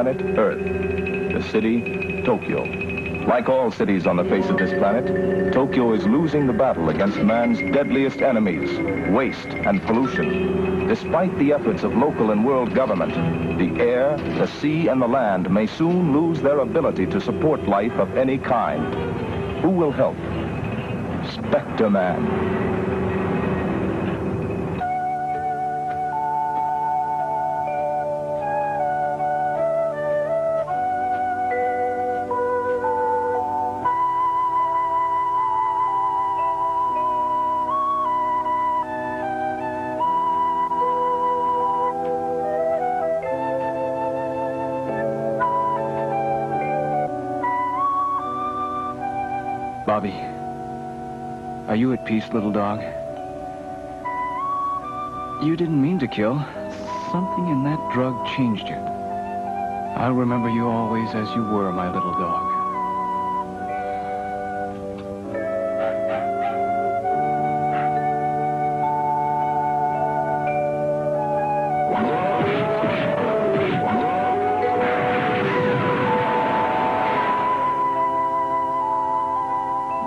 planet Earth, the city Tokyo. Like all cities on the face of this planet, Tokyo is losing the battle against man's deadliest enemies, waste and pollution. Despite the efforts of local and world government, the air, the sea, and the land may soon lose their ability to support life of any kind. Who will help? Spectreman. Bobby, are you at peace, little dog? You didn't mean to kill. Something in that drug changed you. I'll remember you always as you were, my little dog.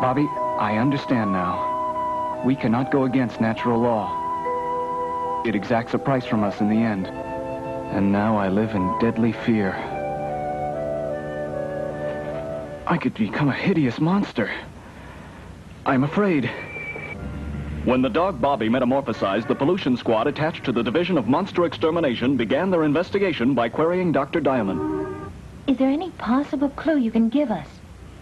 Bobby, I understand now. We cannot go against natural law. It exacts a price from us in the end. And now I live in deadly fear. I could become a hideous monster. I'm afraid. When the dog Bobby metamorphosized, the pollution squad attached to the Division of Monster Extermination began their investigation by querying Dr. Diamond. Is there any possible clue you can give us?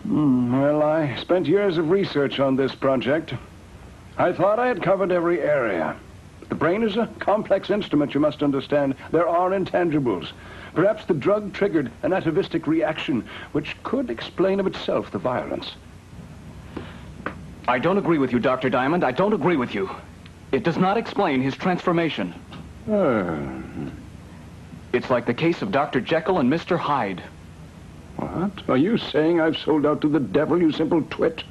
Well, I spent years of research on this project. I thought I had covered every area. The brain is a complex instrument, you must understand. There are intangibles. Perhaps the drug triggered an atavistic reaction, which could explain of itself the violence. I don't agree with you, Dr. Diamond. I don't agree with you. It does not explain his transformation. It's like the case of Dr. Jekyll and Mr. Hyde. What? Are you saying I've sold out to the devil, you simple twit?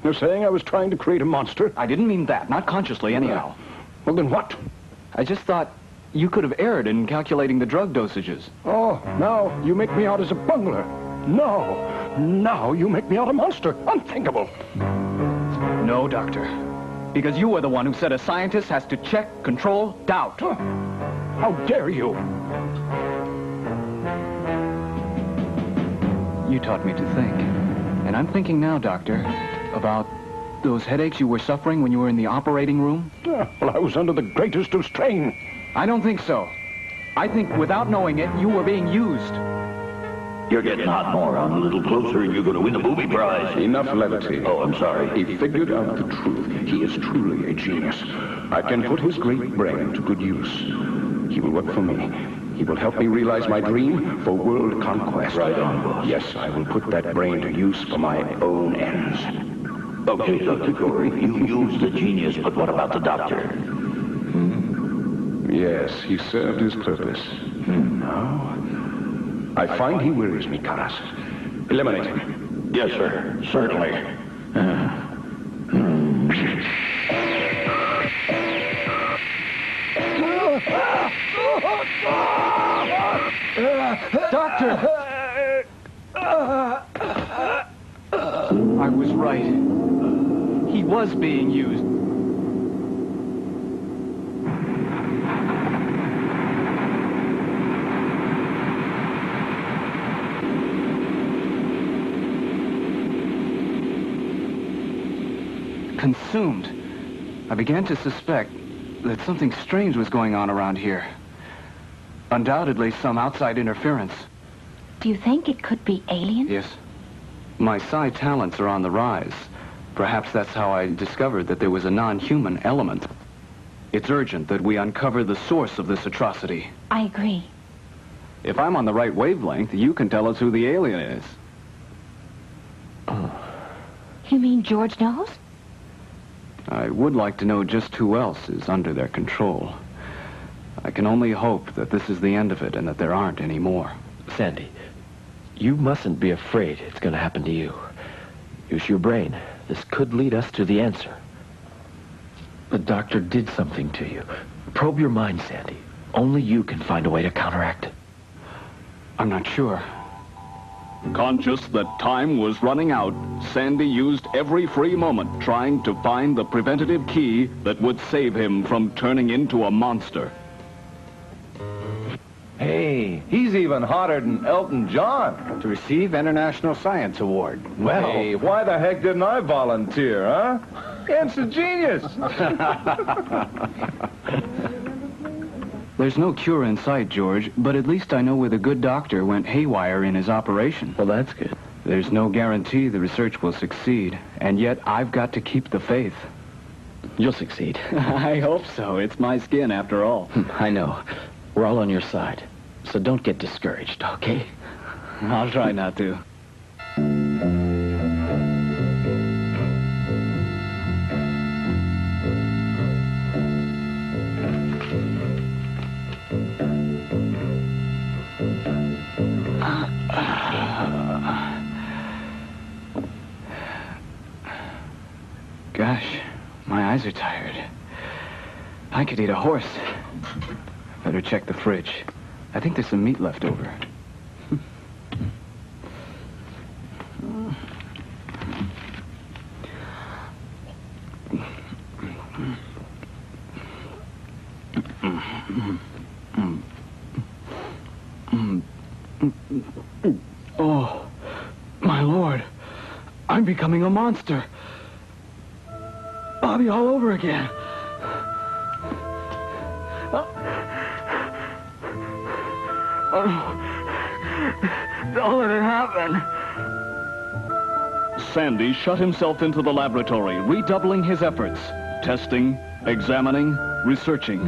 You're saying I was trying to create a monster? I didn't mean that. Not consciously, anyhow. Well, then what? I just thought you could have erred in calculating the drug dosages. Oh, now you make me out as a bungler. No, now you make me out a monster. Unthinkable. No, Doctor. Because you are the one who said a scientist has to check, control, doubt. How dare you? You taught me to think. And I'm thinking now, Doctor, about those headaches you were suffering when you were in the operating room. Well, I was under the greatest of strain. I don't think so. I think without knowing it, you were being used. You're getting hot, moron. A little closer and you're going to win the booby prize. Enough levity. Oh, I'm sorry. He figured out the truth. He is truly a genius. I can put his great brain to good use. He will work for me. He will help me realize my dream for world conquest. Right on, boss. Yes, I will put that brain to use for my own ends. Okay, Dr. Corey, you used the genius, but what about the doctor? Yes, he served his purpose. Now, I find he wearies me, Karas. Eliminate him. Yes, sir. Certainly. Doctor! I was right. He was being used. Consumed. I began to suspect that something strange was going on around here. Undoubtedly some outside interference. Do you think it could be aliens? Yes. My psi talents are on the rise. Perhaps that's how I discovered that there was a non-human element. It's urgent that we uncover the source of this atrocity. I agree. If I'm on the right wavelength, you can tell us who the alien is. You mean George knows? I would like to know just who else is under their control. I can only hope that this is the end of it and that there aren't any more. Sandy, you mustn't be afraid it's going to happen to you. Use your brain. This could lead us to the answer. The doctor did something to you. Probe your mind, Sandy. Only you can find a way to counteract it. I'm not sure. Conscious that time was running out, Sandy used every free moment trying to find the preventative key that would save him from turning into a monster. Hey, he's even hotter than Elton John. To receive International Science Award. Well, hey, why the heck didn't I volunteer, huh? It's a genius. There's no cure in sight, George, but at least I know where the good doctor went haywire in his operation. Well, that's good. There's no guarantee the research will succeed, and yet I've got to keep the faith. You'll succeed. I hope so. It's my skin, after all. I know. We're all on your side. So don't get discouraged, okay? I'll try not to. Gosh, my eyes are tired. I could eat a horse. Better check the fridge. I think there's some meat left over. Oh, my Lord. I'm becoming a monster. Bobby all over again. Don't let it happen. Sandy shut himself into the laboratory, redoubling his efforts, testing, examining, researching,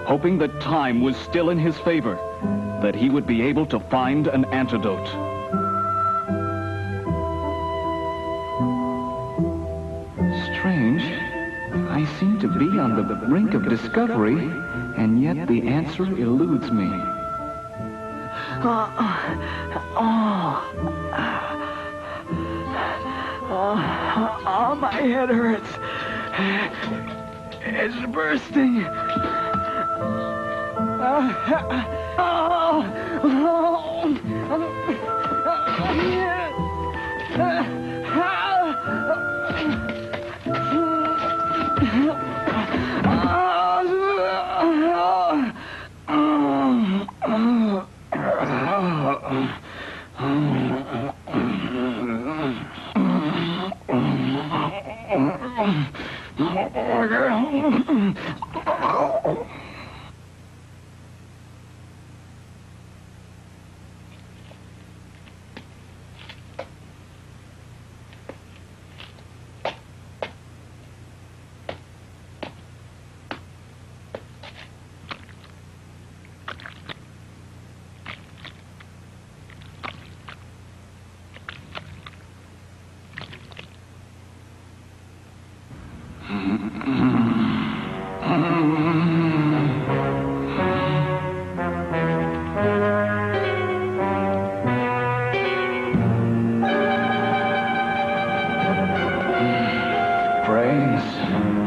hoping that time was still in his favor, that he would be able to find an antidote. Strange. I seem to be on the brink of discovery, and yet the answer eludes me. Oh, my head hurts. It's bursting.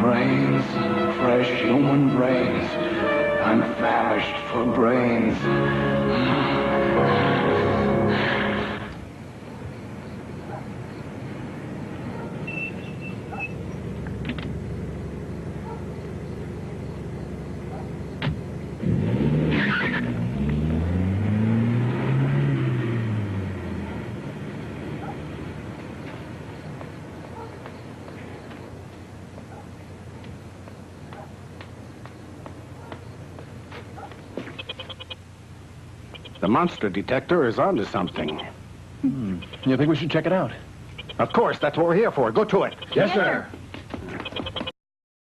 Brains, fresh human brains. I'm famished for brains. The monster detector is onto something. You think we should check it out? Of course, that's what we're here for. Go to it. Yes, sir.